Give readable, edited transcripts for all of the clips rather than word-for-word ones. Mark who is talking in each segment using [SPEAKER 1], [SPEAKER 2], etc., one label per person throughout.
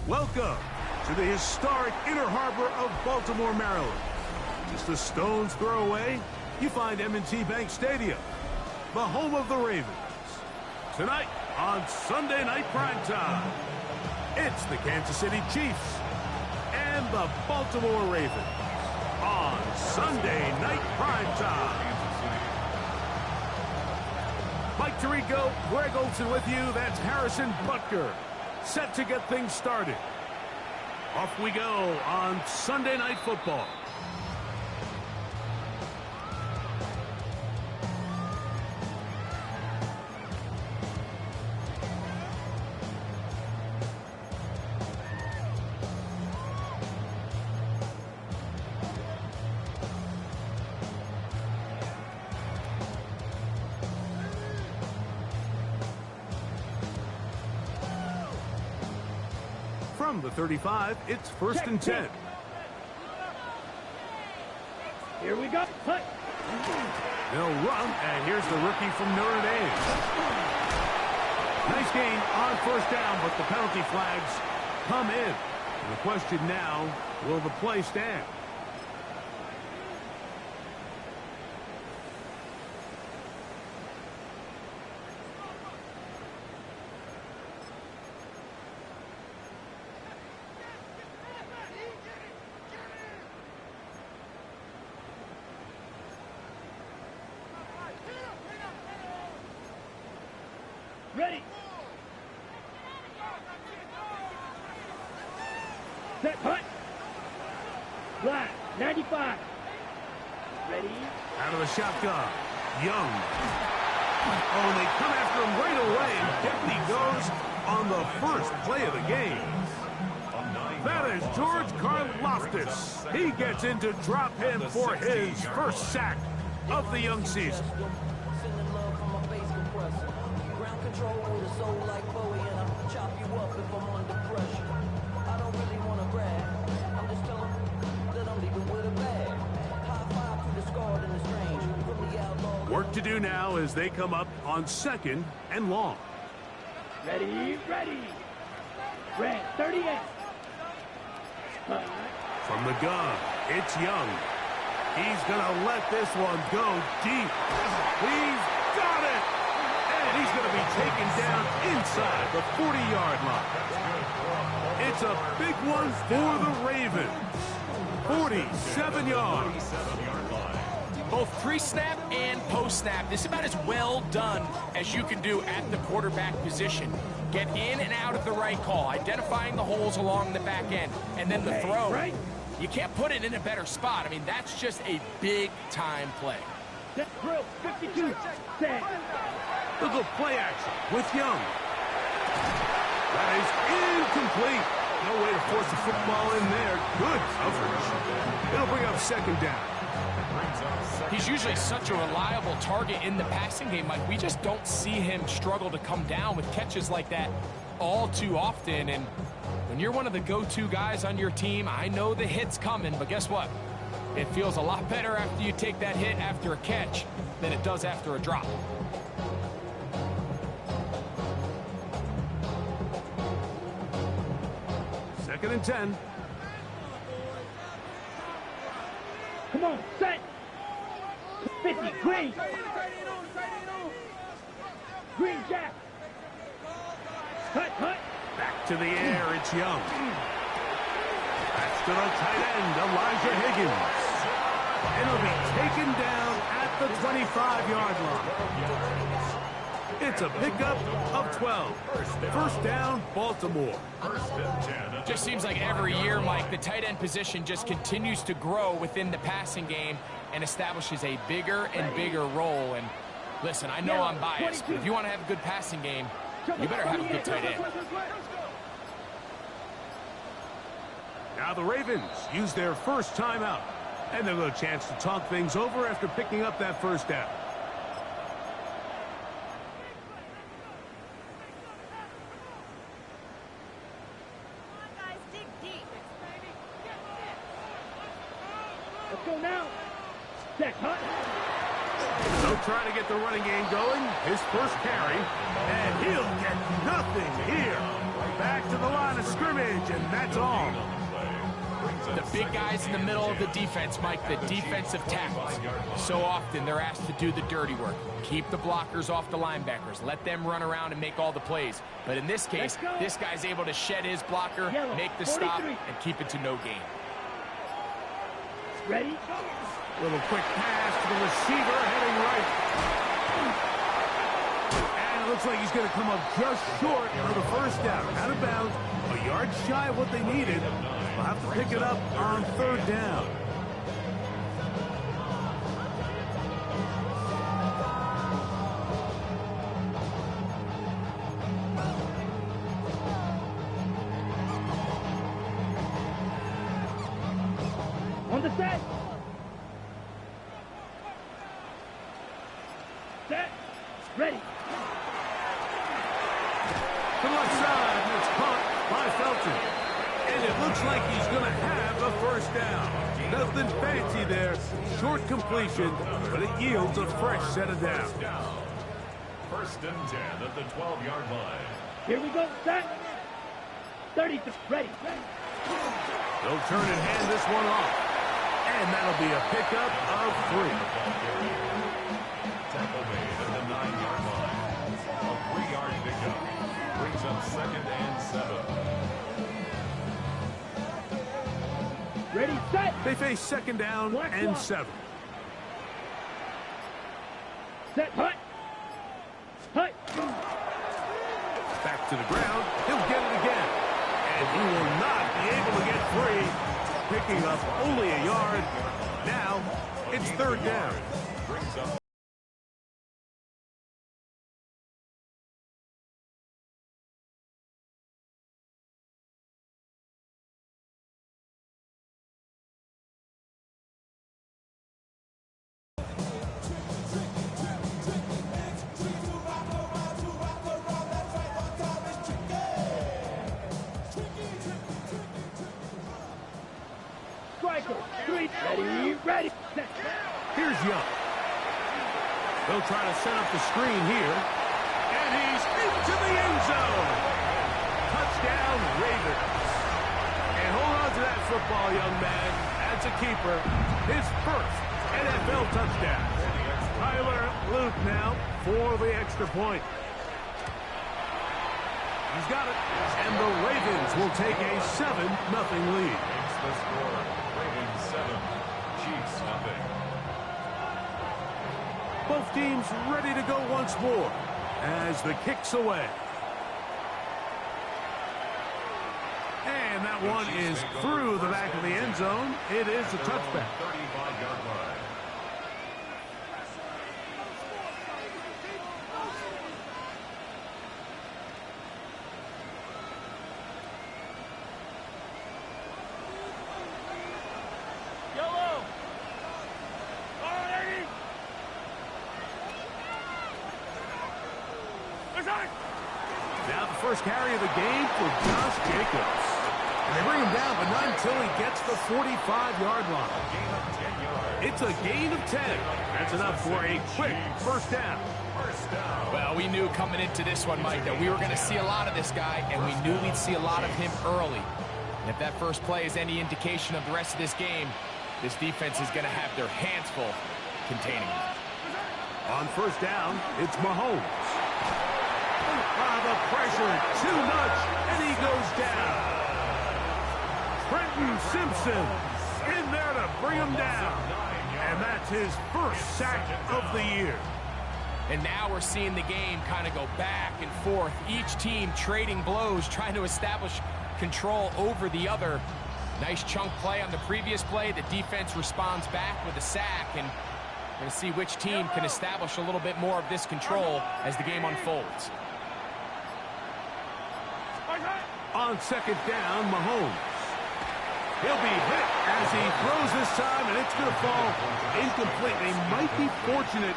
[SPEAKER 1] Welcome to the historic Inner Harbor of Baltimore, Maryland. Just a stone's throw away, you find M&T Bank Stadium, the home of the Ravens. Tonight on Sunday Night Primetime, it's the Kansas City Chiefs and the Baltimore Ravens on Sunday Night Primetime. Mike Tirico, Greg Olson with you. That's Harrison Butker, set to get things started. Off we go on Sunday Night Football. From the 35, it's first and 10.
[SPEAKER 2] Here we go. Cut.
[SPEAKER 1] They'll run, and here's the rookie from Notre Dame. Nice gain on first down, but the penalty flags come in. And the question now, will the play stand?
[SPEAKER 2] Ready. Set. Hut. Flat. 95. Ready.
[SPEAKER 1] Out of the shotgun. Young. Oh, and they come after him right away, and down he goes on the first play of the game. That is George Karlaftis. He gets into drop him for his first sack of the young season. Work to do now as they come up on second and long.
[SPEAKER 2] Ready. Ready. Red. 38.
[SPEAKER 1] From the gun, it's Young. He's going to let this one go deep. He's got it! And he's going to be taken down inside the 40-yard line. It's a big one for the Ravens. 47 yards.
[SPEAKER 3] Both pre-snap and post-snap, this is about as well done as you can do at the quarterback position. Get in and out of the right call, identifying the holes along the back end, and then the throw.
[SPEAKER 2] Right.
[SPEAKER 3] You can't put it in a better spot. I mean, that's just a big-time play.
[SPEAKER 2] Set. Drill. 52. Set.
[SPEAKER 1] Look at play action with Young. That is incomplete. No way to force the football in there. Good coverage. It'll bring up second down.
[SPEAKER 3] He's usually such a reliable target in the passing game, Mike. We just don't see him struggle to come down with catches like that all too often. And when you're one of the go-to guys on your team, I know the hit's coming, but guess what? It feels a lot better after you take that hit after a catch than it does after a drop.
[SPEAKER 1] Second and 10.
[SPEAKER 2] Come on. Set. 50. Green. Green Jack. Cut.
[SPEAKER 1] Back to the air, it's Young. That's to the tight end, Elijah Higgins. It'll be taken down at the 25-yard line. It's a pickup of 12. First down, Baltimore.
[SPEAKER 3] Just seems like every year, Mike, the tight end position just continues to grow within the passing game and establishes a bigger and bigger role. And listen, I know I'm biased, but if you want to have a good passing game, you better have a good tight end.
[SPEAKER 1] Now the Ravens use their first timeout, and they'll get a chance to talk things over after picking up that first down.
[SPEAKER 2] Let's go now. Set. Hut.
[SPEAKER 1] So trying to get the running game going. His first carry. And he'll get nothing here. Back to the line of scrimmage, and that's all.
[SPEAKER 3] The big guys in the middle of the defense, Mike, the defensive tackles. So often they're asked to do the dirty work. Keep the blockers off the linebackers. Let them run around and make all the plays. But in this case, this guy's able to shed his blocker, make the stop, and keep it to no gain.
[SPEAKER 2] Ready?
[SPEAKER 1] Little quick pass to the receiver, heading right. And it looks like he's going to come up just short for the first down. Out of bounds, a yard shy of what they needed. They'll have to pick it up on third down.
[SPEAKER 2] On the set. Set. Ready.
[SPEAKER 1] To the left side, and it's caught by Felton. And it looks like he's going to have a first down. Nothing fancy there. Short completion, but it yields a fresh set of downs.
[SPEAKER 4] First and 10 at the 12-yard line.
[SPEAKER 2] Here we go. Set. 30. Ready.
[SPEAKER 1] They'll turn and hand this one off. And that'll be a pickup of 3.
[SPEAKER 4] Tackle made at the 9-yard line. A 3-yard pickup brings up 2nd and 7.
[SPEAKER 2] Ready. Set.
[SPEAKER 1] They face second down and 7.
[SPEAKER 2] Set. Hut. Hut.
[SPEAKER 1] Back to the ground. He'll get it again. And he will not be able to get free. Picking up only a yard. Now, it's third down.
[SPEAKER 4] Brings up
[SPEAKER 2] Striker. 3. Ready. Ready. Set.
[SPEAKER 1] Here's Young. They'll try to set up the screen here. And he's into the end zone. Touchdown, Ravens. And hold on to that football, young man. That's a keeper. His first NFL touchdown. Tyler Luke now for the extra point. He's got it. And the Ravens will take a 7-0 lead.
[SPEAKER 4] makes the score. Ravens 7, Chiefs nothing.
[SPEAKER 1] Both teams ready to go once more as the kick's away. And that one is through the back of the end zone. It is a touchback.
[SPEAKER 4] 35-yard line.
[SPEAKER 1] Now the first carry of the game for Josh Jacobs. And they bring him down, but not until he gets the 45-yard line.
[SPEAKER 4] Gain of 10 yards.
[SPEAKER 1] It's a gain of 10. That's enough for a quick first down.
[SPEAKER 4] First down.
[SPEAKER 3] Well, we knew coming into this one, Mike, that we were going to see a lot of this guy, and we knew we'd see a lot of him early. And if that first play is any indication of the rest of this game, this defense is going to have their hands full containing him.
[SPEAKER 1] On first down, it's Mahomes. The pressure, too much, and he goes down. Trenton Simpson in there to bring him down. And that's his first sack of the year.
[SPEAKER 3] And now we're seeing the game kind of go back and forth. Each team trading blows, trying to establish control over the other. Nice chunk play on the previous play. The defense responds back with a sack, and we're going to see which team can establish a little bit more of this control as the game unfolds.
[SPEAKER 1] On second down, Mahomes. He'll be hit as he throws this time, and it's going to fall incomplete. They might be fortunate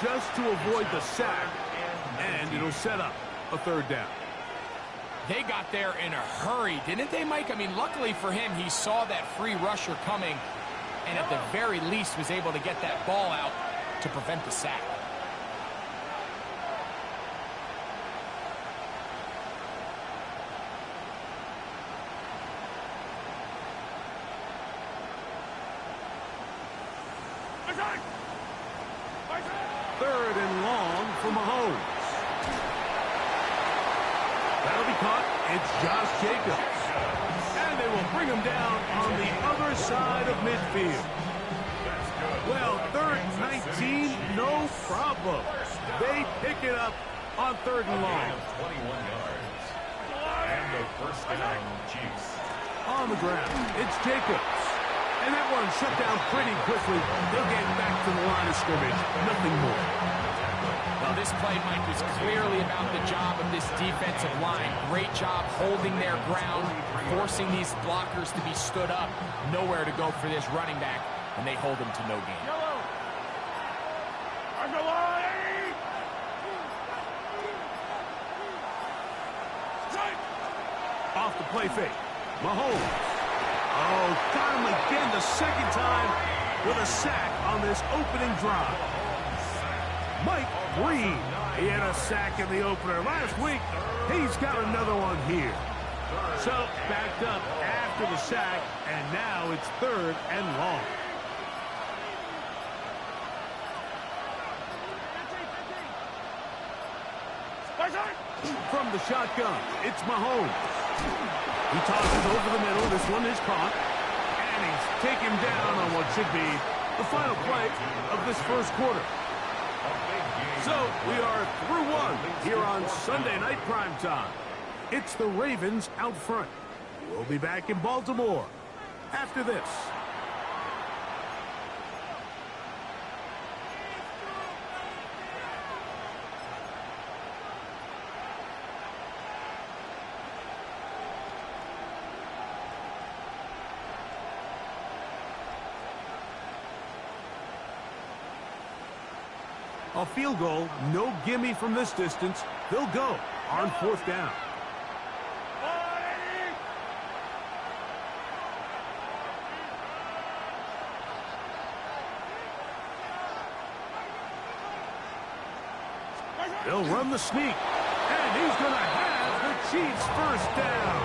[SPEAKER 1] just to avoid the sack, and it'll set up a third down.
[SPEAKER 3] They got there in a hurry, didn't they, Mike? I mean, luckily for him, he saw that free rusher coming, and at the very least was able to get that ball out to prevent the sack.
[SPEAKER 1] Third and long for Mahomes. That'll be caught. It's Josh Jacobs. And they will bring him down on the other side of midfield. Well, third and 19, no problem. They pick it up on third and long.
[SPEAKER 4] 21 yards. And the first down, Chiefs.
[SPEAKER 1] On the ground, it's Jacobs. And that one shut down pretty quickly. They'll get back to the line of scrimmage. Nothing more.
[SPEAKER 3] Well, this play, Mike, was clearly about the job of this defensive line. Great job holding their ground, forcing these blockers to be stood up. Nowhere to go for this running back, and they hold him to no gain.
[SPEAKER 1] Off the play fake. Mahomes. Oh, got him again the second time with a sack on this opening drive. Mike Green, he had a sack in the opener last week. He's got another one here. So, backed up after the sack, and now it's third and long. From the shotgun, it's Mahomes. He tosses over the middle. This one is caught. And he's taken down on what should be the final play of this first quarter. So we are through one here on Sunday Night Primetime. It's the Ravens out front. We'll be back in Baltimore after this. A field goal, no gimme from this distance. They'll go on fourth down. They'll run the sneak, and he's going to have the Chiefs first down.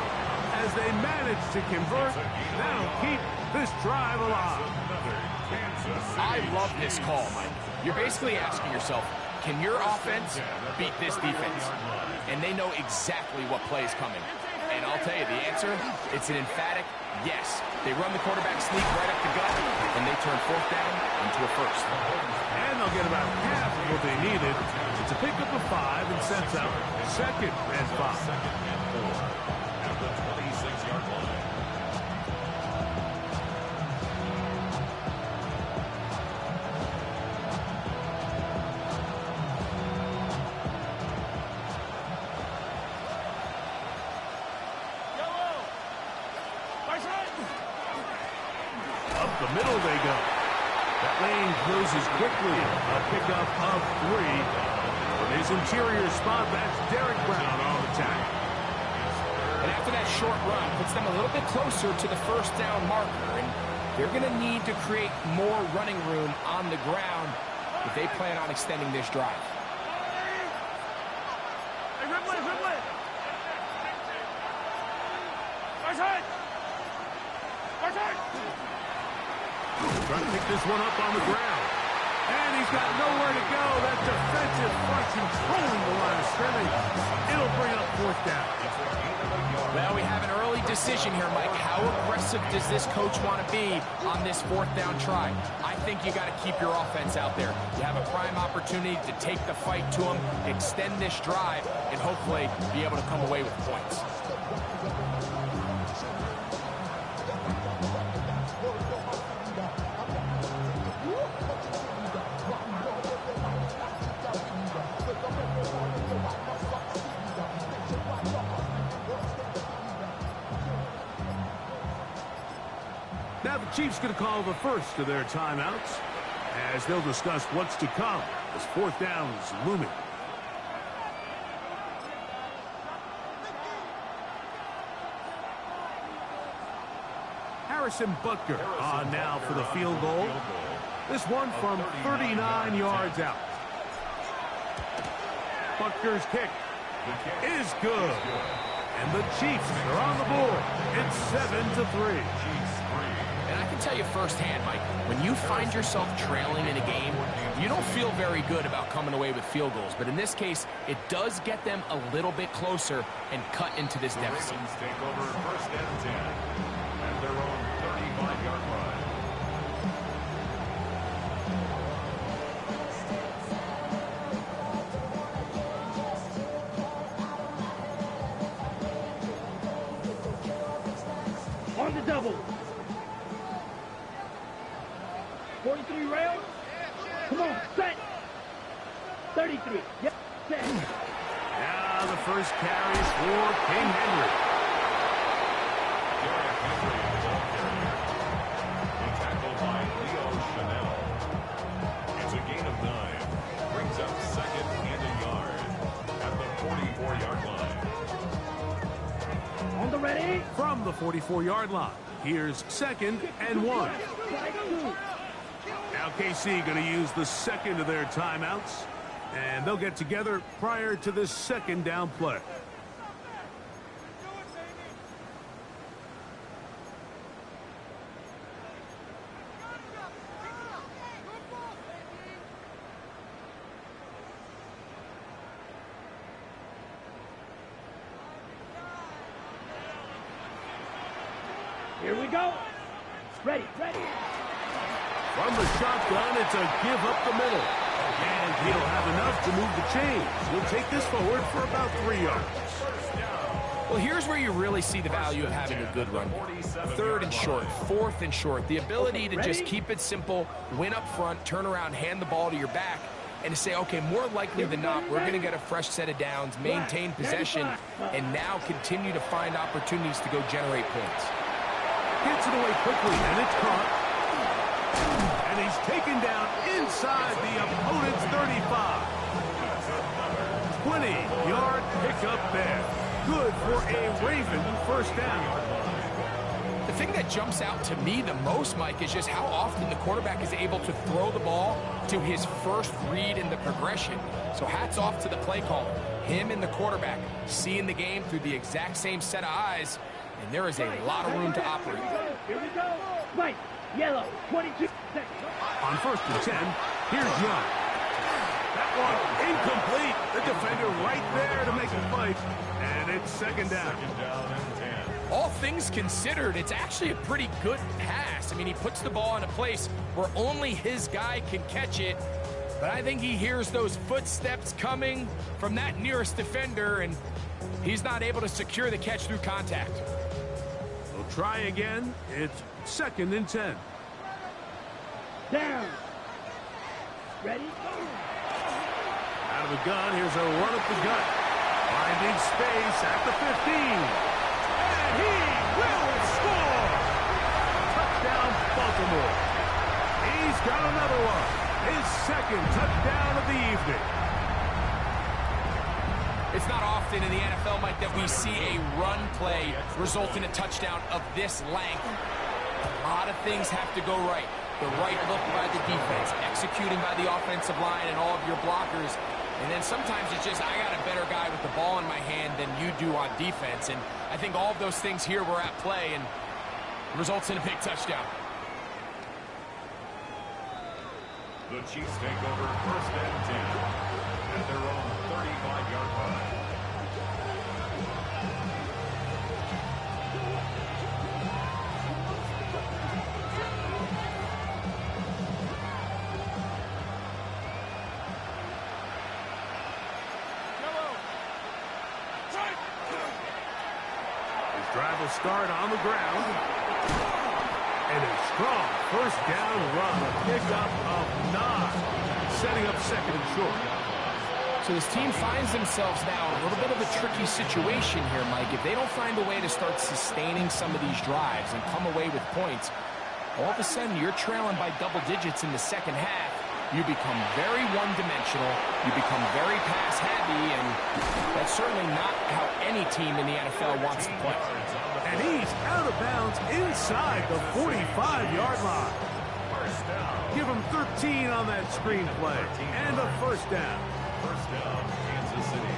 [SPEAKER 1] As they manage to convert, that'll keep this drive alive.
[SPEAKER 3] I love this call, Mike. You're basically asking yourself, can your offense beat this defense? And they know exactly what play is coming. And I'll tell you the answer, it's an emphatic yes. They run the quarterback sneak right up the gut, and they turn fourth down into a first.
[SPEAKER 1] And they'll get about half of what they needed. It's a pickup of 5 and sets up second and 5.
[SPEAKER 4] Second and 4 at the 26-yard line.
[SPEAKER 1] Up the middle they go. That lane closes quickly. A pickup of 3. From his interior spot, that's Derek Brown on the tackle.
[SPEAKER 3] And after that short run, puts them a little bit closer to the first down marker. And they're going to need to create more running room on the ground if they plan on extending this drive.
[SPEAKER 1] Trying to pick this one up on the ground. And he's got nowhere to go. That defensive front controlling the line of scrimmage. It'll bring up fourth down.
[SPEAKER 3] Well, we have an early decision here, Mike. How aggressive does this coach want to be on this fourth down try? I think you got to keep your offense out there. You have a prime opportunity to take the fight to them, extend this drive, and hopefully be able to come away with points.
[SPEAKER 1] Now the Chiefs going to call the first of their timeouts as they'll discuss what's to come as fourth down is looming. Harrison Butker on now for the field goal. This one from 39 yards out. Butker's kick is good. And the Chiefs are on the board. It's 7-3.
[SPEAKER 3] And I can tell you firsthand, Mike, when you find yourself trailing in a game, you don't feel very good about coming away with field goals. But in this case, it does get them a little bit closer and cut into this deficit.
[SPEAKER 4] Ravens take over 1st and 10 at their own 35-yard line.
[SPEAKER 2] On the double. 43 rails. Come on, set. 33. Yep, set.
[SPEAKER 1] Now the first carries for King Henry.
[SPEAKER 4] Derrick Henry, the ball carrier. The tackle by Leo Chanel. It's a gain of 9. Brings up 2nd and a yard at the 44-yard line.
[SPEAKER 2] On the ready.
[SPEAKER 1] From the 44-yard line, here's 2nd and 1. Now KC going to use the second of their timeouts, and they'll get together prior to this 2nd down play.
[SPEAKER 2] Here we go. Ready, ready.
[SPEAKER 1] From the shotgun, it's a give up the middle. And he'll have enough to move the chains. He'll take this forward for about 3 yards.
[SPEAKER 3] Well, here's where you really see the value of having a good run. 3rd and short, 4th and short. The ability to just keep it simple, win up front, turn around, hand the ball to your back, and to say, okay, more likely than not, we're going to get a fresh set of downs, maintain possession, and now continue to find opportunities to go generate points.
[SPEAKER 1] Gets it away quickly, and it's caught. And he's taken down inside the opponent's 35. 20-yard pickup there. Good for a Raven first down.
[SPEAKER 3] The thing that jumps out to me the most, Mike, is just how often the quarterback is able to throw the ball to his first read in the progression. So hats off to the play caller. Him and the quarterback seeing the game through the exact same set of eyes, and there is a lot of room to operate.
[SPEAKER 2] Here we go. Mike, yellow, 22 seconds.
[SPEAKER 1] On 1st and 10, here's Young. That one incomplete. The defender right there to make the fight. And it's 2nd down.
[SPEAKER 4] 2nd down and 10.
[SPEAKER 3] All things considered, it's actually a pretty good pass. I mean, he puts the ball in a place where only his guy can catch it. But I think he hears those footsteps coming from that nearest defender, and he's not able to secure the catch through contact.
[SPEAKER 1] We'll try again. It's 2nd and 10.
[SPEAKER 2] Down. Ready?
[SPEAKER 1] Out of the gun, here's a run up the gut. Finding space at the 15. And he will score! Touchdown, Baltimore. He's got another one. His 2nd touchdown of the evening.
[SPEAKER 3] It's not often in the NFL, Mike, that we see a run play result in a touchdown of this length. A lot of things have to go right. The right look by the defense, executing by the offensive line and all of your blockers. And then sometimes it's just, I got a better guy with the ball in my hand than you do on defense. And I think all of those things here were at play and results in a big touchdown.
[SPEAKER 4] The Chiefs take over 1st and 10 at their own 35-yard line.
[SPEAKER 1] Drive will start on the ground. And a strong 1st down run. A pickup of 9. Setting up 2nd and short.
[SPEAKER 3] So this team finds themselves now in a little bit of a tricky situation here, Mike. If they don't find a way to start sustaining some of these drives and come away with points, all of a sudden you're trailing by double digits in the 2nd half. You become very one-dimensional. You become very pass-heavy, and that's certainly not how any team in the NFL wants to play.
[SPEAKER 1] And he's out of bounds inside the 45-yard line.
[SPEAKER 4] First down.
[SPEAKER 1] Give him 13 on that screenplay. And a first down.
[SPEAKER 4] First down, Kansas City.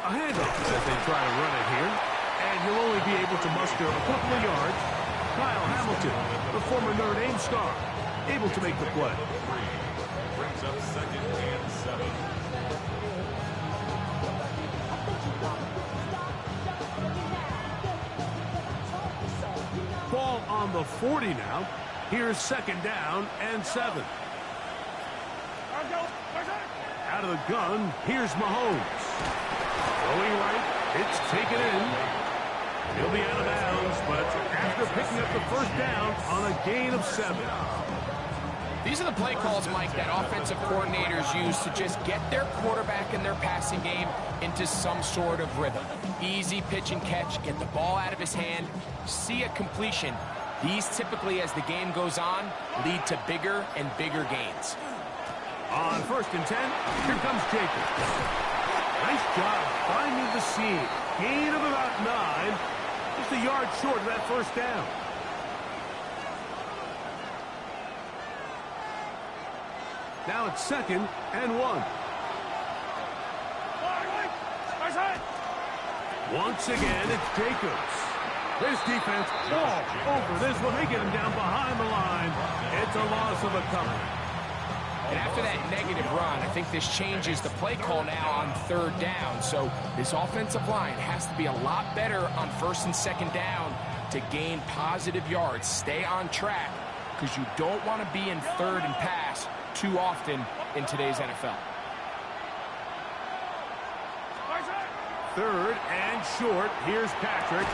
[SPEAKER 1] A handoff as they try to run it here. And he'll only be able to muster a couple of yards. Kyle Hamilton, the former Notre Dame star, able to make the play.
[SPEAKER 4] Brings up second and 7.
[SPEAKER 1] Ball on the 40 now. Here's second down and 7. Out of the gun, here's Mahomes. Going right, it's taken in. He'll be out of bounds, but after picking up the first down on a gain of 7.
[SPEAKER 3] These are the play calls, Mike, that offensive coordinators use to just get their quarterback and their passing game into some sort of rhythm. Easy pitch and catch, get the ball out of his hand, see a completion. These typically, as the game goes on, lead to bigger and bigger gains.
[SPEAKER 1] On 1st and 10, here comes Jacobs. Nice job finding the seam. Gain of about 9. Just a yard short of that first down. Now it's 2nd and 1. Once again, it's Jacobs. This defense all over this one. They get him down behind the line. It's a loss of a couple.
[SPEAKER 3] And after that negative run, I think this changes the play call now on 3rd down. So this offensive line has to be a lot better on 1st and 2nd down to gain positive yards. Stay on track because you don't want to be in 3rd and pass too often in today's NFL.
[SPEAKER 1] 3rd and short. Here's Patrick.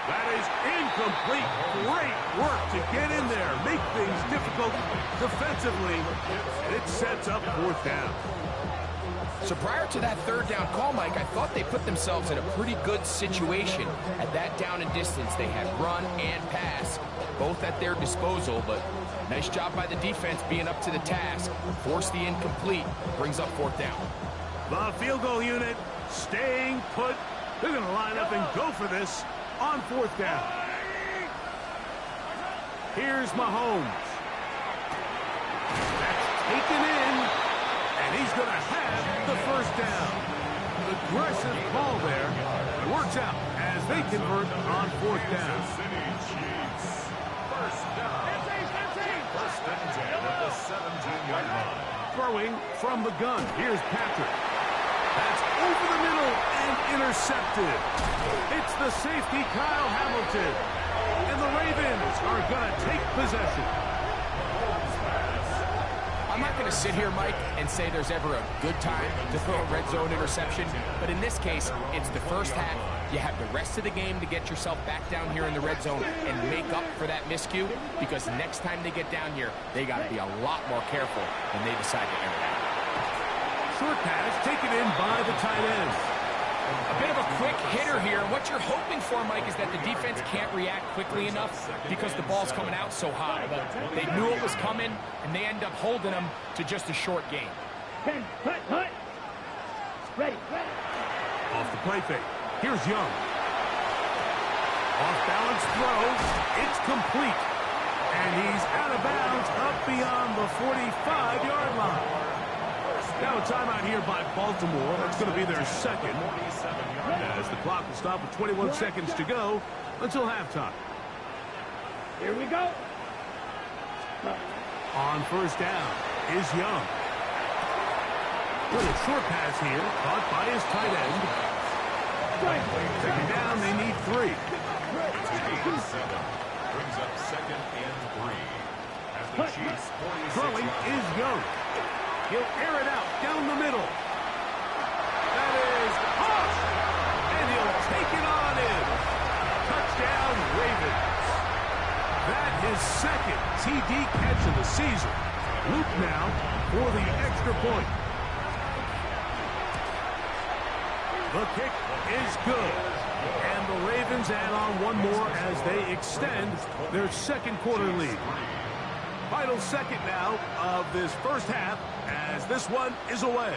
[SPEAKER 1] That is incomplete. Great work to get in there. Make things difficult defensively. And it sets up 4th down.
[SPEAKER 3] So prior to that 3rd down call, Mike, I thought they put themselves in a pretty good situation. At that down and distance, they had run and pass, both at their disposal. But nice job by the defense being up to the task. Force the incomplete. Brings up 4th down.
[SPEAKER 1] The field goal unit staying put. They're going to line up and go for this on 4th down. Here's Mahomes. That's taken in, and he's going to have the first down. Aggressive ball there. It works out as they convert on 4th down.
[SPEAKER 4] First down. First and 10 at the 17-yard line.
[SPEAKER 1] Throwing from the gun. Here's Patrick. That's over the middle and intercepted. It's the safety, Kyle Hamilton. And the Ravens are going to take possession.
[SPEAKER 3] I'm not going to sit here, Mike, and say there's ever a good time to throw a red zone interception. But in this case, it's the first half. You have the rest of the game to get yourself back down here in the red zone and make up for that miscue. Because next time they get down here, they got to be a lot more careful when they decide to air it out.
[SPEAKER 1] Short pass taken in by the tight end.
[SPEAKER 3] A bit of a quick hitter here, and what you're hoping for, Mike, is that the defense can't react quickly enough because the ball's coming out so high. But they knew it was coming, and they end up holding them to just a short game.
[SPEAKER 2] 10, hut. Ready.
[SPEAKER 1] Off the play fake. Here's Young. Off balance throw. It's complete. And he's out of bounds up beyond the 45-yard line. Now a timeout here by Baltimore. That's going to be their 2nd. As the clock will stop with 21 seconds to go until halftime.
[SPEAKER 2] Here we go.
[SPEAKER 1] On 1st down is Young. With a short pass here, caught by his tight end. Second down, they need 3.
[SPEAKER 4] It's a gain of 7. Brings up 2nd and 3. As the Chiefs 46
[SPEAKER 1] Throwing is Young. He'll air it out down the middle. That is Hush! And he'll take it on in. Touchdown, Ravens. That is 2nd TD catch of the season. Luke now for the extra point. The kick is good. And the Ravens add on one more as they extend their second quarter lead. Final second now of this first half as this one is away.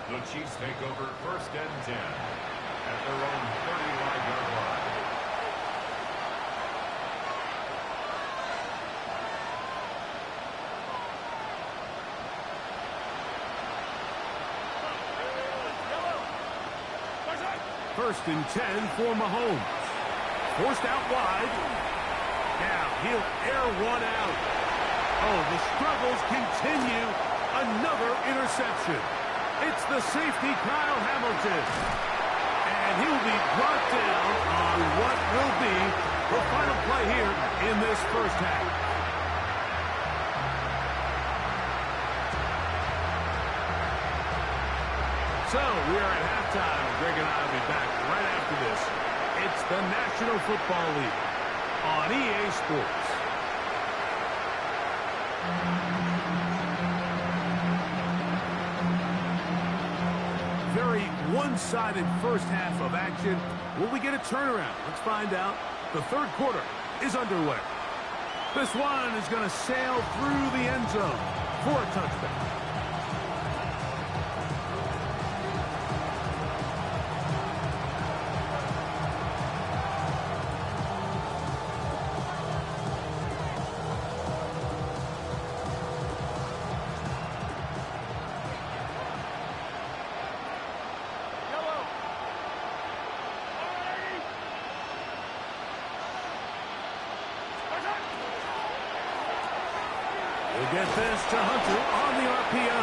[SPEAKER 4] The Chiefs take over 1st and 10 at their own 35-yard line.
[SPEAKER 1] First and 10 for Mahomes. Forced out wide. Now he'll air one out. Oh, the struggles continue. Another interception. It's the safety, Kyle Hamilton. And he'll be brought down on what will be the final play here in this first half. So we are at halftime. Greg and I will be back right after this. It's the National Football League on EA Sports. Very one-sided first half of action. Will we get a turnaround? Let's find out. The third quarter is underway. This one is going to sail through the end zone for a touchdown. We'll get this to Hunter on the RPO.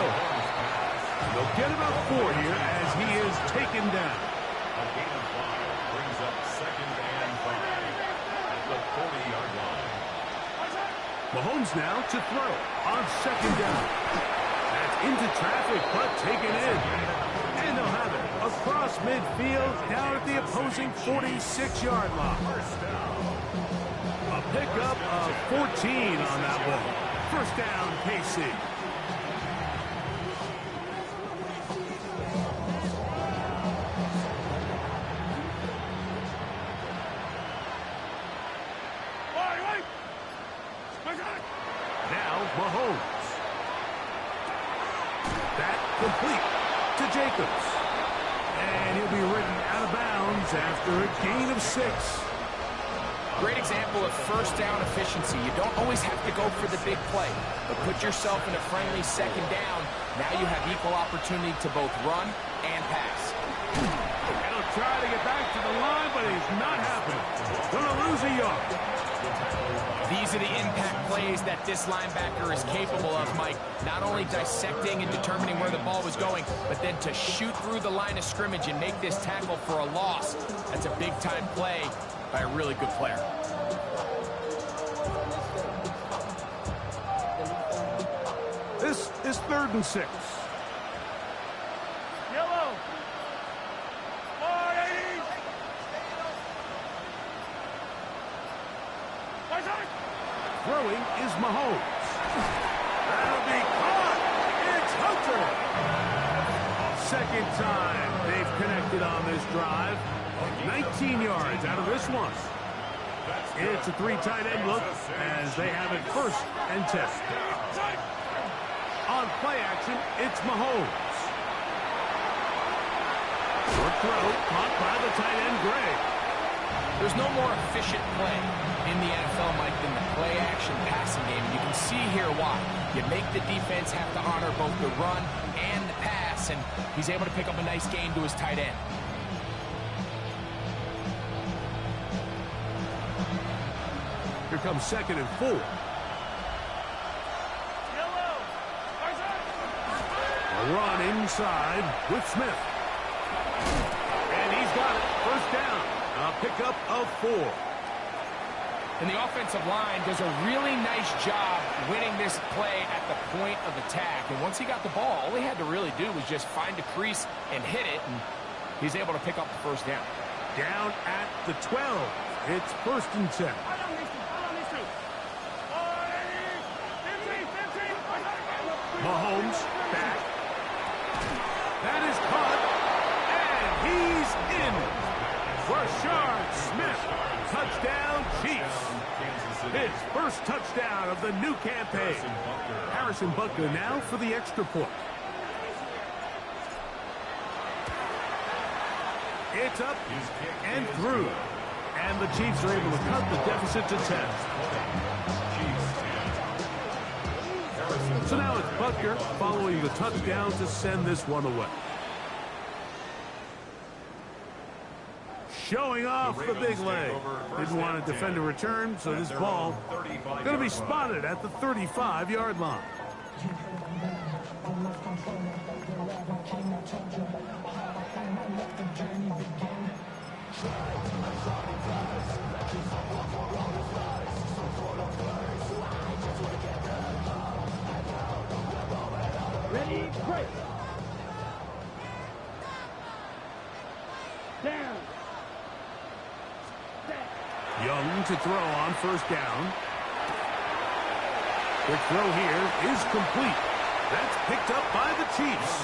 [SPEAKER 1] They'll get about 4 here as he is taken down.
[SPEAKER 4] A gain of 5 brings up 2nd and 5 at the 40-yard line.
[SPEAKER 1] Mahomes now to throw on 2nd down. That's into traffic, but taken in. And they'll have it across midfield down at the opposing 46-yard line. A pickup of 14 on that ball. First down, KC. Now Mahomes. That complete to Jacobs. And he'll be ridden out of bounds after a gain of 6.
[SPEAKER 3] Great example of first down efficiency. You don't always have to go for the big play, but put yourself in a friendly second down. Now you have equal opportunity to both run and pass.
[SPEAKER 1] And he'll try to get back to the line, but he's not happening. Gonna lose a yard.
[SPEAKER 3] These are the impact plays that this linebacker is capable of, Mike. Not only dissecting and determining where the ball was going, but then to shoot through the line of scrimmage and make this tackle for a loss. That's a big-time play by a really good player.
[SPEAKER 1] This is 3rd and 6.
[SPEAKER 2] Yellow. 480.
[SPEAKER 1] Throwing is Mahomes. That'll be caught. It's Hunter. Second time they've connected on this drive. 19 yards out of this one. It's a 3 tight end look as they have it 1st and 10. On play action, it's Mahomes. Short throw caught by the tight end, Gray.
[SPEAKER 3] There's no more efficient play in the NFL, Mike, than the play-action passing game. And you can see here why. You make the defense have to honor both the run and the pass, and he's able to pick up a nice gain to his tight end.
[SPEAKER 1] Here comes 2nd and 4. A run inside with Smith. And he's got it. First down. A pickup of 4.
[SPEAKER 3] And the offensive line does a really nice job winning this play at the point of attack. And once he got the ball, all he had to really do was just find a crease and hit it. And he's able to pick up the first down.
[SPEAKER 1] Down at the 12. It's 1st and 10. Mahomes back. That is caught. Touchdown, Chiefs. His first touchdown of the new campaign. Harrison Butker now for the extra point. It's up and through. And the Chiefs are able to cut the deficit to 10. So now it's Butker following the touchdown to send this one away. Showing off the big leg. Didn't want to defend a return, so this ball going to be spotted at the 35-yard line.
[SPEAKER 2] Ready, break. Down.
[SPEAKER 1] Young to throw on first down. Quick throw here is complete. That's picked up by the Chiefs.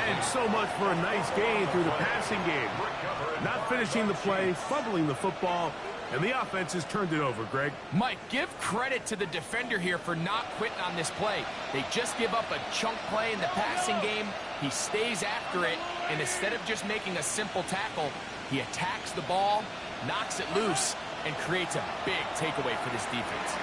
[SPEAKER 1] And so much for a nice gain through the passing game. Not finishing the play, fumbling the football, and the offense has turned it over, Greg.
[SPEAKER 3] Mike, give credit to the defender here for not quitting on this play. They just give up a chunk play in the passing game. He stays after it, and instead of just making a simple tackle, he attacks the ball, knocks it loose, and creates a big takeaway for this defense.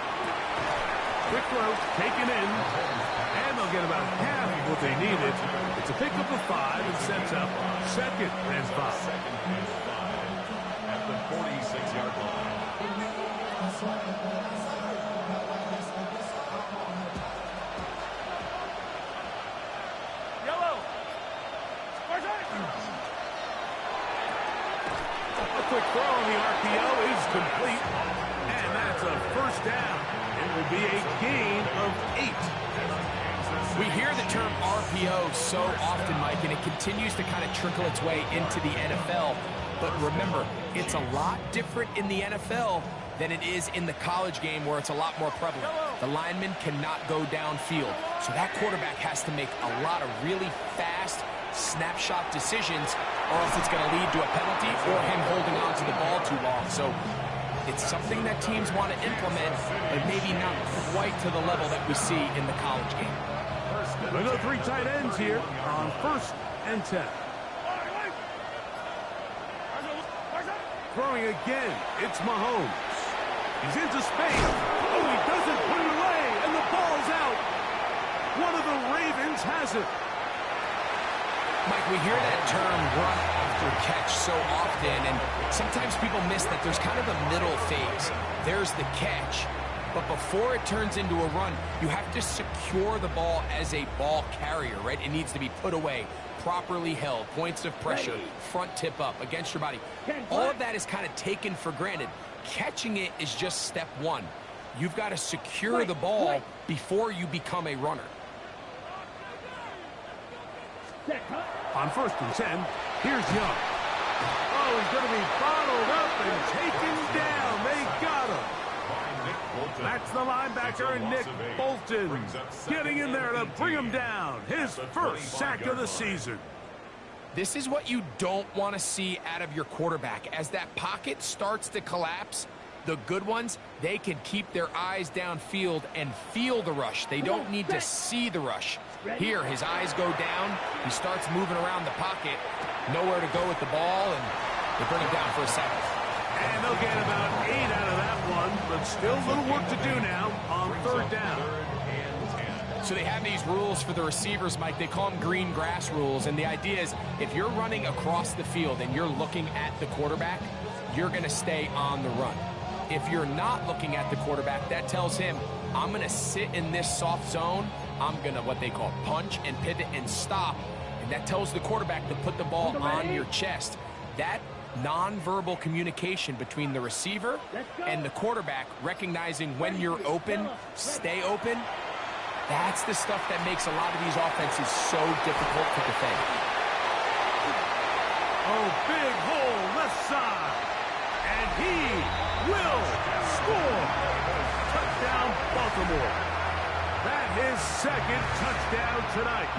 [SPEAKER 1] Quick throw, taken in, and they'll get about half of what they needed. It's a pickup of 5 and sets up second and 5.
[SPEAKER 4] Second and 5 at the 46-yard line.
[SPEAKER 2] Yellow.
[SPEAKER 1] A quick throw on the RPO is complete, and that's a first down. It will be a gain of 8.
[SPEAKER 3] We hear the term RPO so often, Mike, and it continues to kind of trickle its way into the NFL. But remember, it's a lot different in the NFL than it is in the college game where it's a lot more prevalent. The lineman cannot go downfield, so that quarterback has to make a lot of really fast snapshot decisions, or else it's going to lead to a penalty or him holding on to the ball too long. So it's something that teams want to implement, but maybe not quite to the level that we see in the college game.
[SPEAKER 1] We'll go 3 tight ends here on first and 10. Throwing again, it's Mahomes. He's into space. Oh, he doesn't put it away, and the ball's out. One of the Ravens has it.
[SPEAKER 3] Mike, we hear that term run after catch so often, and sometimes people miss that there's kind of a middle phase. There's the catch, but before it turns into a run, you have to secure the ball as a ball carrier, right? It needs to be put away, properly held, points of pressure, front tip up against your body. All of that is kind of taken for granted. Catching it is just step one. You've got to secure the ball before you become a runner.
[SPEAKER 1] On first and 10, here's Young. Oh, he's going to be bottled up and taken down. They got him. That's the linebacker, and Nick Bolton getting in there to bring him down. His first sack of the season.
[SPEAKER 3] This is what you don't want to see out of your quarterback. As that pocket starts to collapse, the good ones, they can keep their eyes downfield and feel the rush. They don't need to see the rush. Here, his eyes go down. He starts moving around the pocket. Nowhere to go with the ball, and they bring him down for a second.
[SPEAKER 1] And they'll get about 8 out of that one, but still a little work to do now on third down.
[SPEAKER 3] So they have these rules for the receivers, Mike. They call them green grass rules, and the idea is if you're running across the field and you're looking at the quarterback, you're going to stay on the run. If you're not looking at the quarterback, that tells him, I'm going to sit in this soft zone. I'm going to what they call punch and pivot and stop. And that tells the quarterback to put the ball on your chest. That nonverbal communication between the receiver and the quarterback, recognizing when you're open, stay open, that's the stuff that makes a lot of these offenses so difficult to defend.
[SPEAKER 1] Oh, big hole left side. And he will score. Touchdown, Baltimore. That his second touchdown tonight.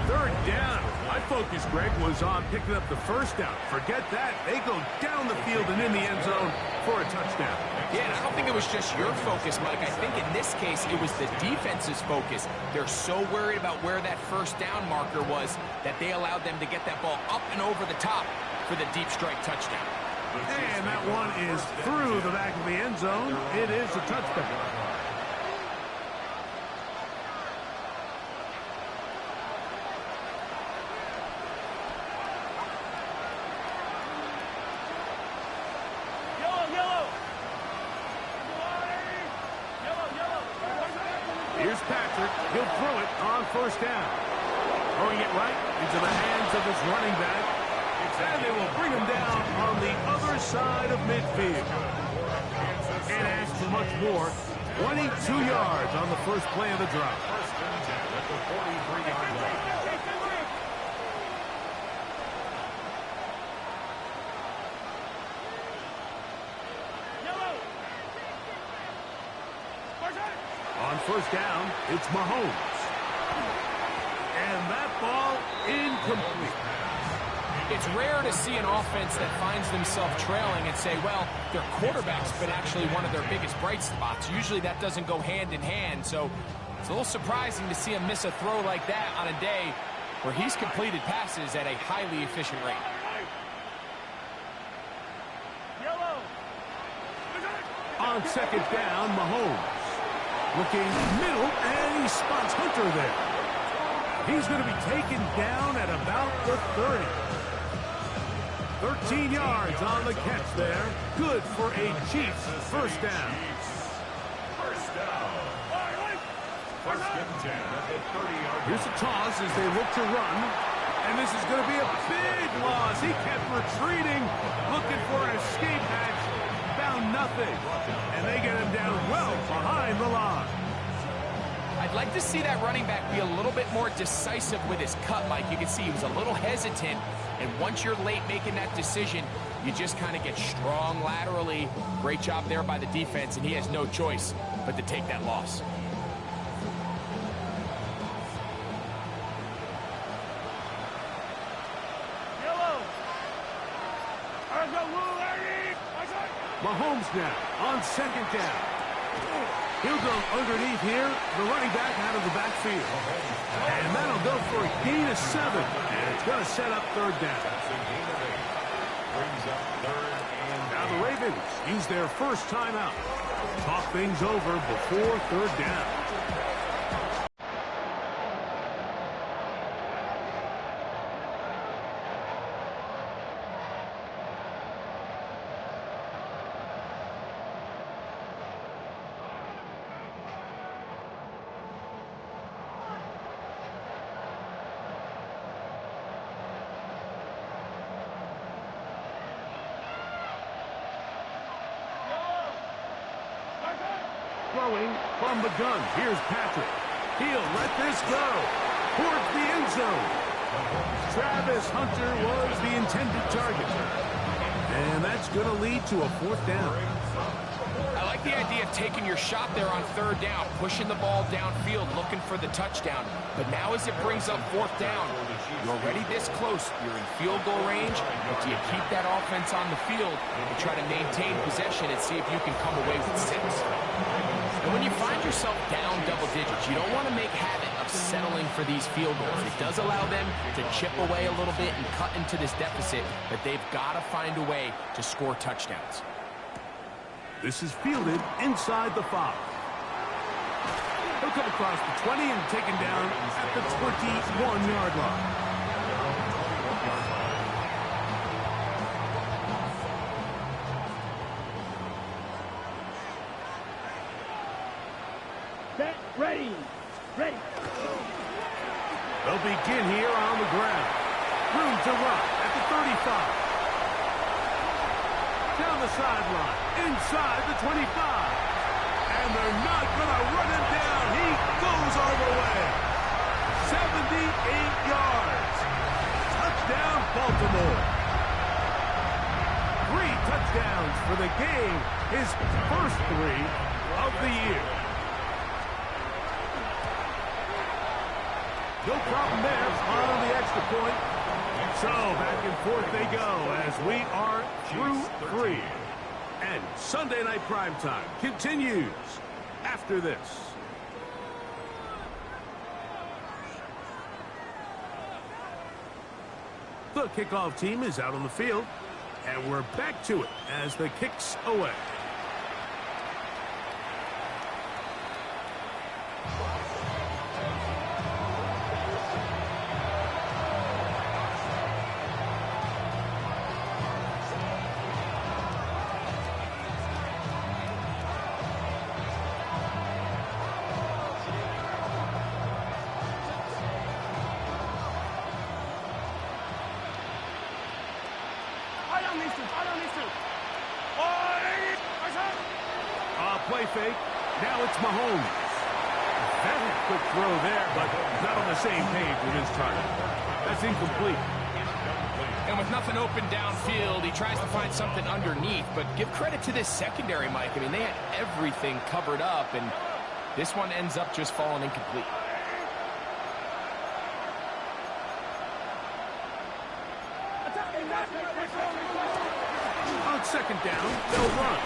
[SPEAKER 1] Third down. I focus, Greg, was on picking up the first down. Forget that. They go down the field and in the end zone for a touchdown.
[SPEAKER 3] Yeah, and I don't think it was just your focus, Mike. I think in this case, it was the defense's focus. They're so worried about where that first down marker was that they allowed them to get that ball up and over the top for the deep strike touchdown.
[SPEAKER 1] And that one is through the back of the end zone. It is a touchdown. Here's Patrick. He'll throw it on first down. Throwing it right into the hands of his running back. And they will bring him down on the other side of midfield. Can't ask for much more. 22 yards on the first play of the drive.
[SPEAKER 4] First and 10 at the 43-yard line.
[SPEAKER 1] On first down, it's Mahomes. And that ball incomplete.
[SPEAKER 3] It's rare to see an offense that finds themselves trailing and say, well, their quarterback's been actually one of their biggest bright spots. Usually that doesn't go hand in hand, so it's a little surprising to see him miss a throw like that on a day where he's completed passes at a highly efficient rate.
[SPEAKER 1] On second down, Mahomes. Looking middle, and he spots Hunter there. He's going to be taken down at about the 30. 13 yards on the catch there. Good for a Chiefs first down.
[SPEAKER 4] First down. First and 10 at the 30-yard line.
[SPEAKER 1] Here's a toss as they look to run. And this is going to be a big loss. He kept retreating, looking for an escape hatch. Found nothing. And they get him down well behind the line.
[SPEAKER 3] I'd like to see that running back be a little bit more decisive with his cut, Mike. You can see he was a little hesitant, and once you're late making that decision, you just kind of get strong laterally. Great job there by the defense, and he has no choice but to take that loss.
[SPEAKER 1] Mahomes now on second down. He'll go underneath here, the running back out of the backfield. And that'll go for a gain of 7. And it's going to set up third down.
[SPEAKER 4] That's a gain of 8. Brings up third and
[SPEAKER 1] Now the Ravens use their first timeout. Talk things over before third down. Throwing from the gun. Here's Patrick. He'll let this go towards the end zone. Travis Hunter was the intended target. And that's going to lead to a fourth down.
[SPEAKER 3] I like the idea of taking your shot there on third down, pushing the ball downfield, looking for the touchdown. But now as it brings up fourth down, you're already this close. You're in field goal range, but do you keep that offense on the field and try to maintain possession and see if you can come away with 6? And when you find yourself down double digits, you don't want to make habit of settling for these field goals. It does allow them to chip away a little bit and cut into this deficit, but they've got to find a way to score touchdowns.
[SPEAKER 1] This is fielded inside the 5. He'll come across the 20 and taken down at the 21-yard line.
[SPEAKER 2] Set, ready. Ready.
[SPEAKER 1] They'll begin here on the ground. Room to run at the 35. Down the sideline, inside the 25. And they're not going to run him down. He goes all the way. 78 yards. Touchdown, Baltimore. 3 touchdowns for the game. His first 3 of the year. No problem there on the extra point. So back and forth they go as we are through 3. And Sunday Night Primetime continues after this. The kickoff team is out on the field, and we're back to it as the kick's away. Play fake. Now it's Mahomes. Very quick throw there, but not on the same page with his target. That's incomplete.
[SPEAKER 3] And with nothing open downfield, he tries to find something underneath. But give credit to this secondary, Mike. I mean, they had everything covered up, and this one ends up just falling incomplete.
[SPEAKER 1] On second down, they'll run.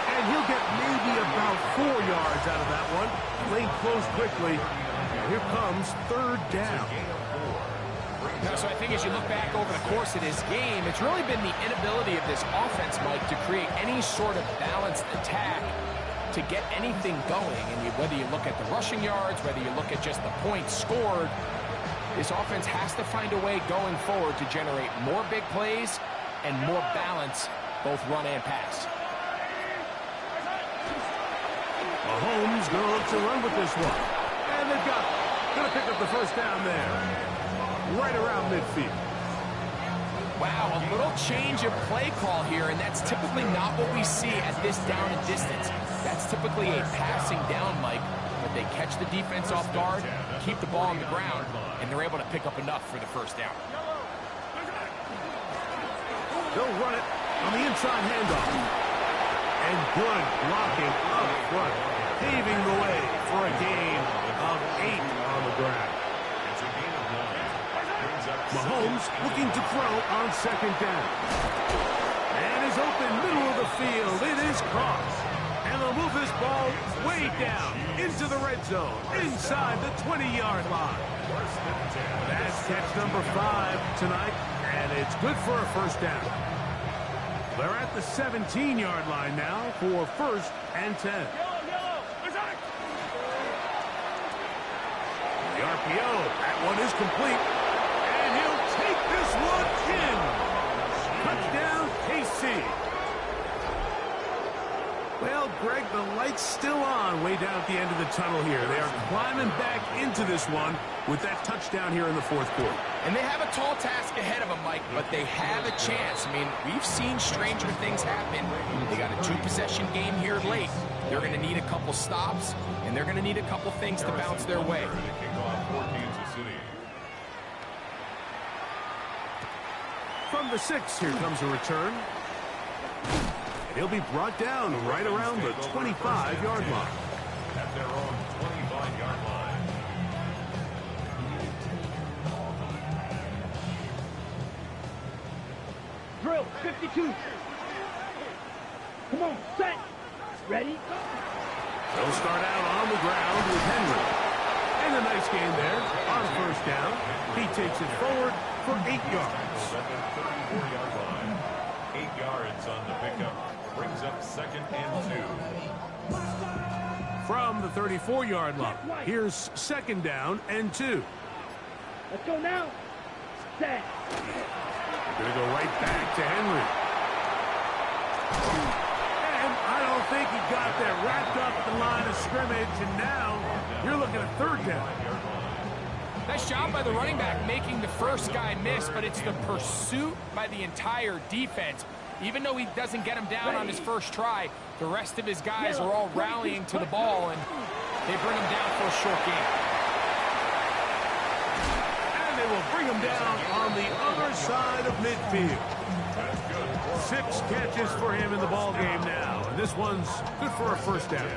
[SPEAKER 1] And he'll get maybe about 4 yards out of that one. Lane closed quickly. And here comes third down.
[SPEAKER 3] So I think as you look back over the course of this game, it's really been the inability of this offense, Mike, to create any sort of balanced attack to get anything going. And whether you look at the rushing yards, whether you look at just the points scored, this offense has to find a way going forward to generate more big plays and more balance, both run and pass.
[SPEAKER 1] Mahomes going to look to run with this one. And they've got it. Going to pick up the first down there. Right around midfield.
[SPEAKER 3] Wow, a little change of play call here, and that's typically not what we see at this down and distance. That's typically a passing down, Mike, but they catch the defense off guard, keep the ball on the ground, and they're able to pick up enough for the first down.
[SPEAKER 1] They'll run it on the inside handoff. And good blocking up front, paving the way for a gain of 8 on the ground.
[SPEAKER 4] It's a gain of 9.
[SPEAKER 1] Mahomes looking to throw on second down. And is open middle of the field. It is caught. And they'll move this ball way down into the red zone, inside the 20-yard line. That's catch number 5 tonight, and it's good for a first down. They're at the 17-yard line now for first and 10. The RPO, that one is complete. And he'll take this one in. Touchdown, KC. Well, Greg, the light's still on way down at the end of the tunnel here. They are climbing back into this one with that touchdown here in the fourth quarter.
[SPEAKER 3] And they have a tall task ahead of them, Mike, but they have a chance. I mean, we've seen stranger things happen. They got a 2-possession game here late. They're going to need a couple stops, and they're going to need a couple things to bounce their way.
[SPEAKER 1] From the 6, here comes a return. And he'll be brought down right around the 25-yard line.
[SPEAKER 4] At their own 25-yard line.
[SPEAKER 2] Drill, 52. Come on, set. Ready?
[SPEAKER 1] They'll start out on the ground with Henry. And a nice gain there on first down. He takes it forward for 8 yards.
[SPEAKER 4] At the 34-yard line. 8 yards on the pickup. Brings up second and 2.
[SPEAKER 1] From the 34-yard line, here's second down and 2.
[SPEAKER 2] Let's go now. Set.
[SPEAKER 1] Going to go right back to Henry. And I don't think he got that wrapped up at the line of scrimmage, and now you're looking at third down.
[SPEAKER 3] Nice job by the running back making the first guy miss, but it's the pursuit by the entire defense. Even though he doesn't get him down on his first try, the rest of his guys are all rallying to the ball, and they bring him down for a short gain.
[SPEAKER 1] And they will bring him down on the other side of midfield. 6 catches for him in the ball game now, and this one's good for a first down.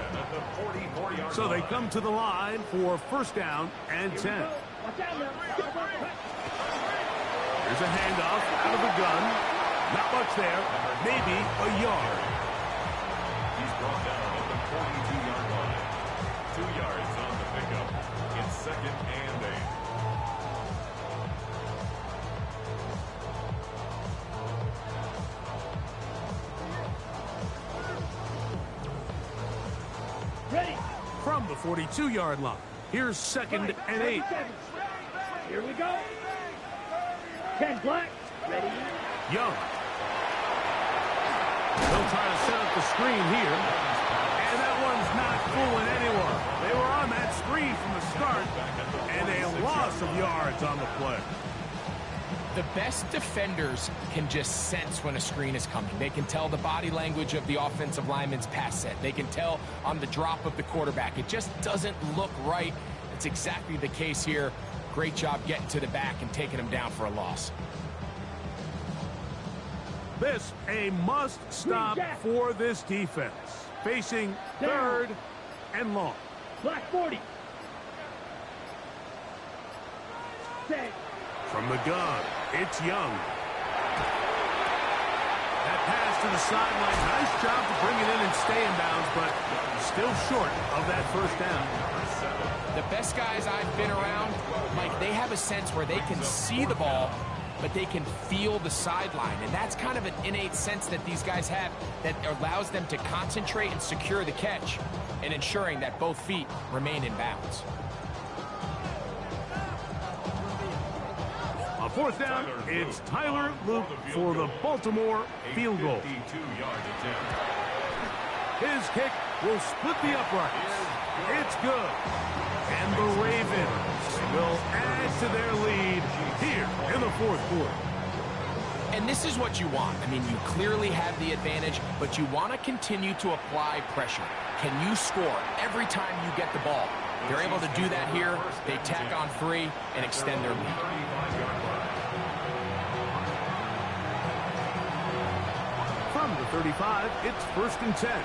[SPEAKER 1] So they come to the line for first down and 10. Here's a handoff out of the gun. Not much there. Maybe a yard.
[SPEAKER 4] He's brought down at the 42-yard line. 2 yards on the pickup. It's 2nd and
[SPEAKER 2] 8. Ready.
[SPEAKER 1] From the 42-yard line, here's 2nd and 8.
[SPEAKER 2] Here we go. 10 black. Ready.
[SPEAKER 1] Young. They'll try to set up the screen here. And that one's not fooling anyone. They were on that screen from the start, and a loss of yards on the play.
[SPEAKER 3] The best defenders can just sense when a screen is coming. They can tell the body language of the offensive lineman's pass set. They can tell on the drop of the quarterback. It just doesn't look right. It's exactly the case here. Great job getting to the back and taking him down for a loss.
[SPEAKER 1] This a must stop for this defense. Facing 3rd and long.
[SPEAKER 2] Black 40. Set.
[SPEAKER 1] From the gun, it's Young. That pass to the sideline. Nice job to bring it in and stay in bounds, but still short of that first down.
[SPEAKER 3] The best guys I've been around, Mike, they have a sense where they can see the ball, but they can feel the sideline. And that's kind of an innate sense that these guys have that allows them to concentrate and secure the catch and ensuring that both feet remain in bounds.
[SPEAKER 1] On 4th down, it's Tyler Luke for the Baltimore field goal.
[SPEAKER 4] 52-yard attempt.
[SPEAKER 1] His kick will split the uprights. It's good. And the Ravens will add to their lead here in the 4th quarter.
[SPEAKER 3] And this is what you want. I mean, you clearly have the advantage, but you want to continue to apply pressure. Can you score every time you get the ball? They're able to do that here. They tack on 3 and extend their lead.
[SPEAKER 1] From the 35, it's 1st and 10.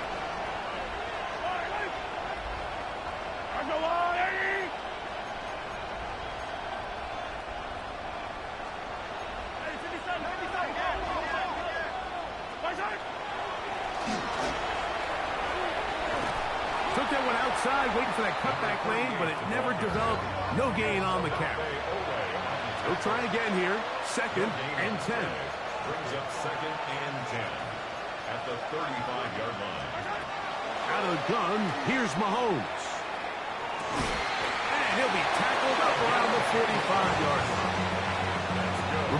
[SPEAKER 1] Took that one outside, waiting for that cutback lane, but it never developed. No gain on the carry. They'll try again here. 2nd and 10.
[SPEAKER 4] Brings up 2nd and 10 at the 35-yard line.
[SPEAKER 1] Out of the gun, here's Mahomes. And he'll be tackled up around the 45-yard line.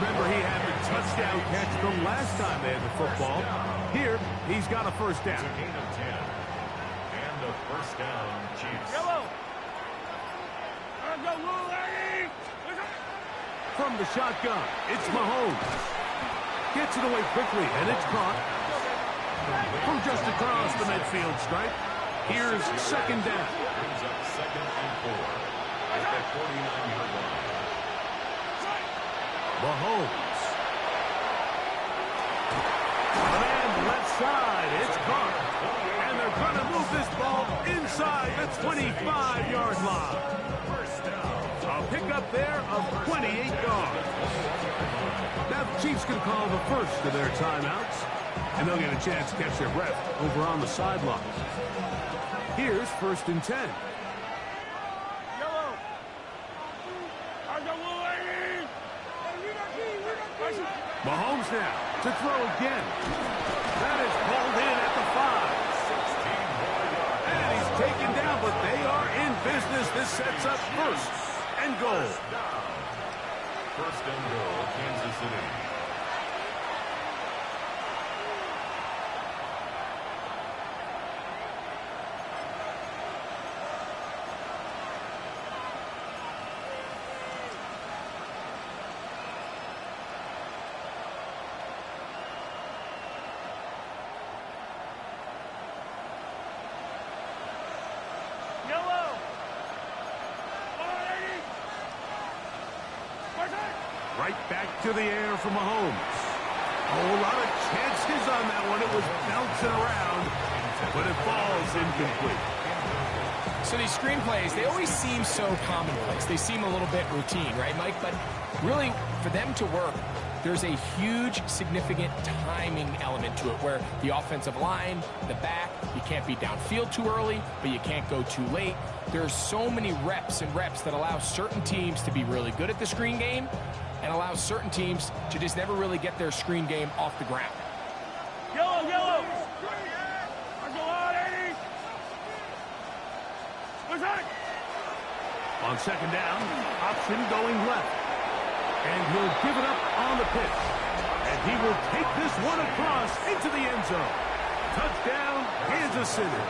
[SPEAKER 1] Remember, he had the touchdown catch the last time they had the football. Here, he's got a first down.
[SPEAKER 4] It's a gain of 10. And a first down, Chiefs.
[SPEAKER 1] From the shotgun, it's Mahomes. Gets it away quickly, and it's caught. From just across the midfield stripe, here's 2nd down.
[SPEAKER 4] Brings up 2nd and 4 at the 49-yard line.
[SPEAKER 1] Mahomes. And left side, it's caught. And they're going to move this ball inside the 25-yard line. A pickup there of 28 yards. Now the Chiefs can call the first of their timeouts, and they'll get a chance to catch their breath over on the sideline. Here's 1st and 10. Mahomes now to throw again. That is pulled in at the 5. And he's taken down, but they are in business. This sets up 1st and goal.
[SPEAKER 4] 1st and goal, Kansas City.
[SPEAKER 1] Right back to the air for Mahomes. Oh, a lot of chances on that one. It was bouncing around, but it falls incomplete.
[SPEAKER 3] So these screenplays, they always seem so commonplace. They seem a little bit routine, right, Mike? But really, for them to work, there's a huge, significant timing element to it where the offensive line, the back, you can't be downfield too early, but you can't go too late. There's so many reps and reps that allow certain teams to be really good at the screen game and allow certain teams to just never really get their screen game off the ground.
[SPEAKER 2] Yellow, yellow. Marshall on, 80. What's that?
[SPEAKER 1] On second down, option going left. And he'll give it up on the pitch. And he will take this one across into the end zone. Touchdown, Kansas City.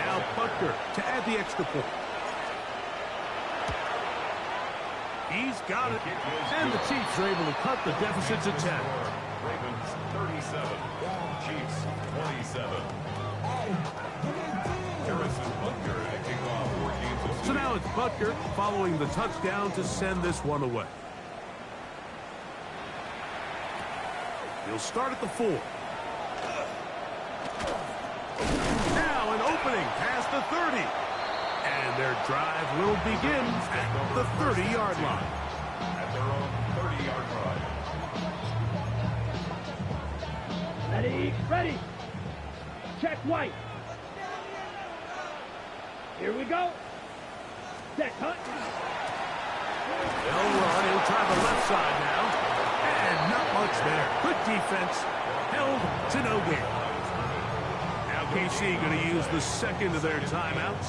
[SPEAKER 1] Now Butker to add the extra point. He's got it. And the Chiefs are able to cut the deficit to 10.
[SPEAKER 4] Ravens 37, Chiefs 27. Harrison Butker to kick off for Kansas City.
[SPEAKER 1] So now it's Butker following the touchdown to send this one away. He'll start at the 4. Now an opening past the 30. And their drive will begin at the 30-yard line.
[SPEAKER 4] At their own 30-yard line.
[SPEAKER 2] Ready, ready. Check White. Here we go. Set, Hunt.
[SPEAKER 1] They'll run. He'll try the left side now. And not much there. Good defense. Held to no gain. Now KC going to use the second of their timeouts.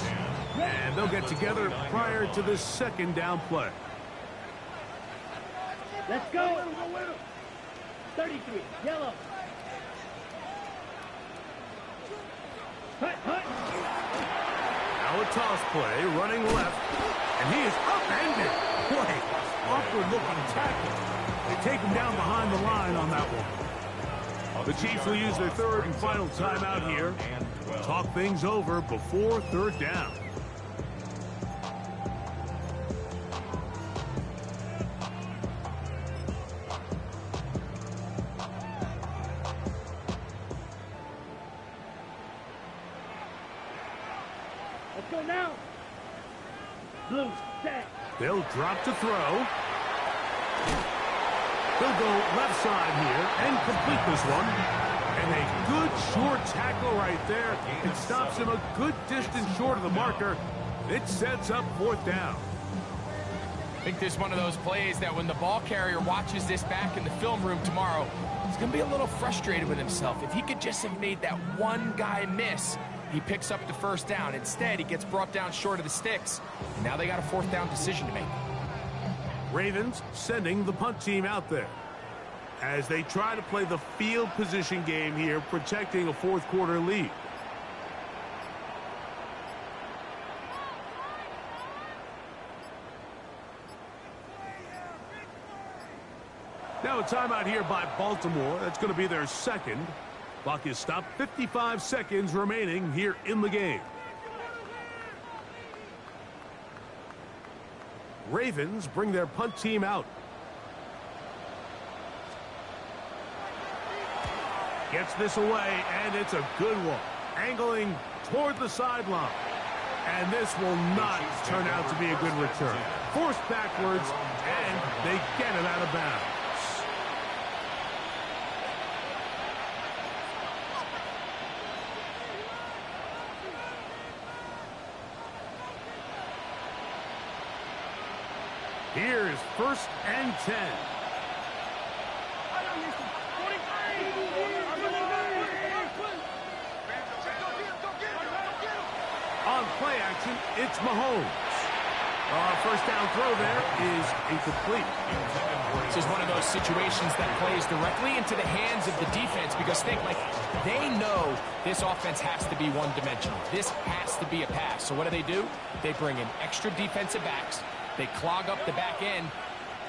[SPEAKER 1] And they'll get together prior to this second down play.
[SPEAKER 2] Let's go. 33, yellow. Hut, hut.
[SPEAKER 1] Now a toss play, running left. And he is upended. Boy, awkward-looking tackle. They take him down behind the line on that one. The Chiefs will use their third and final timeout here. Talk things over before third down.
[SPEAKER 2] Let's go now. Blue, set.
[SPEAKER 1] They'll drop to throw. He'll go left side here and complete this one. And a good short tackle right there. It stops him a good distance short of the marker. It sets up fourth down.
[SPEAKER 3] I think this is one of those plays that when the ball carrier watches this back in the film room tomorrow, he's going to be a little frustrated with himself. If he could just have made that one guy miss, he picks up the first down. Instead, he gets brought down short of the sticks. And now they got a fourth down decision to make.
[SPEAKER 1] Ravens sending the punt team out there as they try to play the field position game here, protecting a fourth quarter lead. Now a timeout here by Baltimore. That's going to be their second. Clock is stopped. 55 seconds remaining here in the game. Ravens bring their punt team out. Gets this away, and it's a good one. Angling toward the sideline. And this will not turn out to be a good return. Forced backwards, and they get it out of bounds. Here's first and 10. On play action, it's Mahomes. First down throw there is incomplete.
[SPEAKER 3] This is one of those situations that plays directly into the hands of the defense because think, like, they know this offense has to be one-dimensional. This has to be a pass. So what do? They bring in extra defensive backs. They clog up the back end.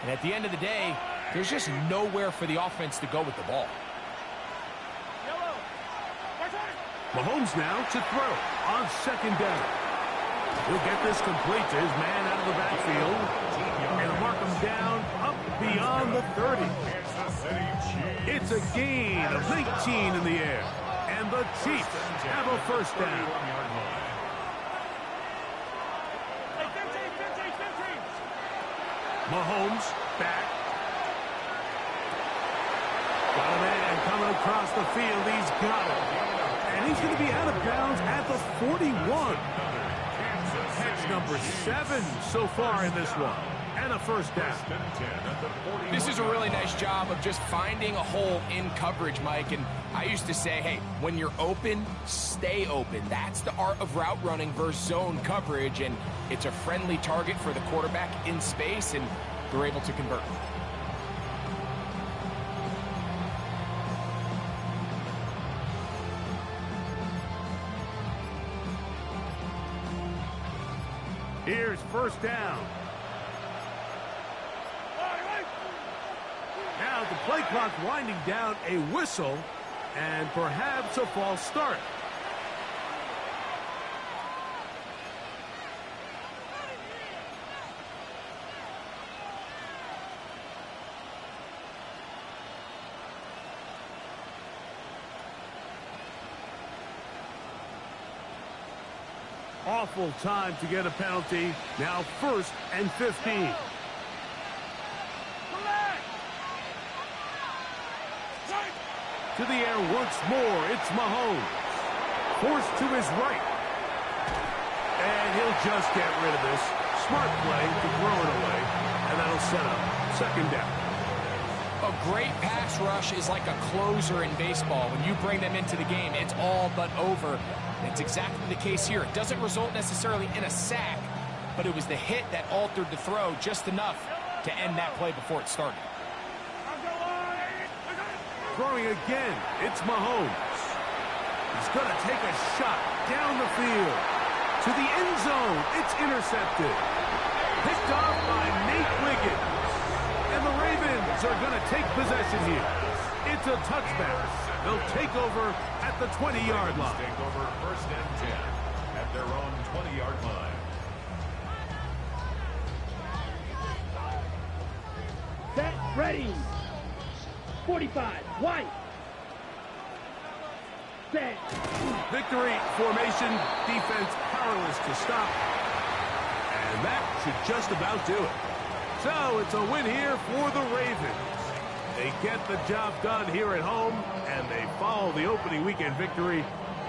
[SPEAKER 3] And at the end of the day, there's just nowhere for the offense to go with the ball.
[SPEAKER 1] Mahomes now to throw on second down. He'll get this complete to his man out of the backfield. And mark him down up beyond the 30. It's a gain of 19 in the air. And the Chiefs have a first down. Mahomes back. Got a man coming across the field. He's got it. And he's going to be out of bounds at the 41. Catch number 7 so far in this one. And a first down.
[SPEAKER 3] This is a really nice job of just finding a hole in coverage, Mike. And I used to say, hey, when you're open, stay open. That's the art of route running versus zone coverage. And it's a friendly target for the quarterback in space, and they're able to convert.
[SPEAKER 1] Here's first down. Now the play clock winding down, a whistle, and perhaps a false start. Awful time to get a penalty. Now 1st and 15. To the air once more. It's Mahomes. Forced to his right. And he'll just get rid of this. Smart play to throw it away. And that'll set up second down.
[SPEAKER 3] A great pass rush is like a closer in baseball. When you bring them into the game, it's all but over. And it's exactly the case here. It doesn't result necessarily in a sack, but it was the hit that altered the throw just enough to end that play before it started.
[SPEAKER 1] Throwing again, it's Mahomes. He's going to take a shot down the field. To the end zone, it's intercepted. Picked off by Nate Wiggins. And the Ravens are going to take possession here. It's a touchback. They'll take over at the 20-yard line.
[SPEAKER 4] Take over 1st and 10 at their own 20-yard line.
[SPEAKER 2] Set, ready. 45, White. Set.
[SPEAKER 1] Victory formation, defense powerless to stop. And that should just about do it. So it's a win here for the Ravens. They get the job done here at home, and they follow the opening weekend victory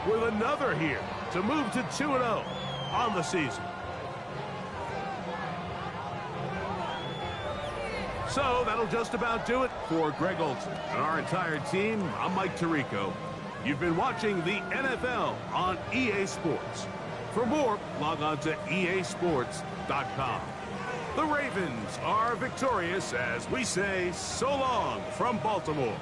[SPEAKER 1] with another here to move to 2-0 on the season. So that'll just about do it for Greg Olsen and our entire team. I'm Mike Tirico. You've been watching the NFL on EA Sports. For more, log on to easports.com. The Ravens are victorious as we say so long from Baltimore.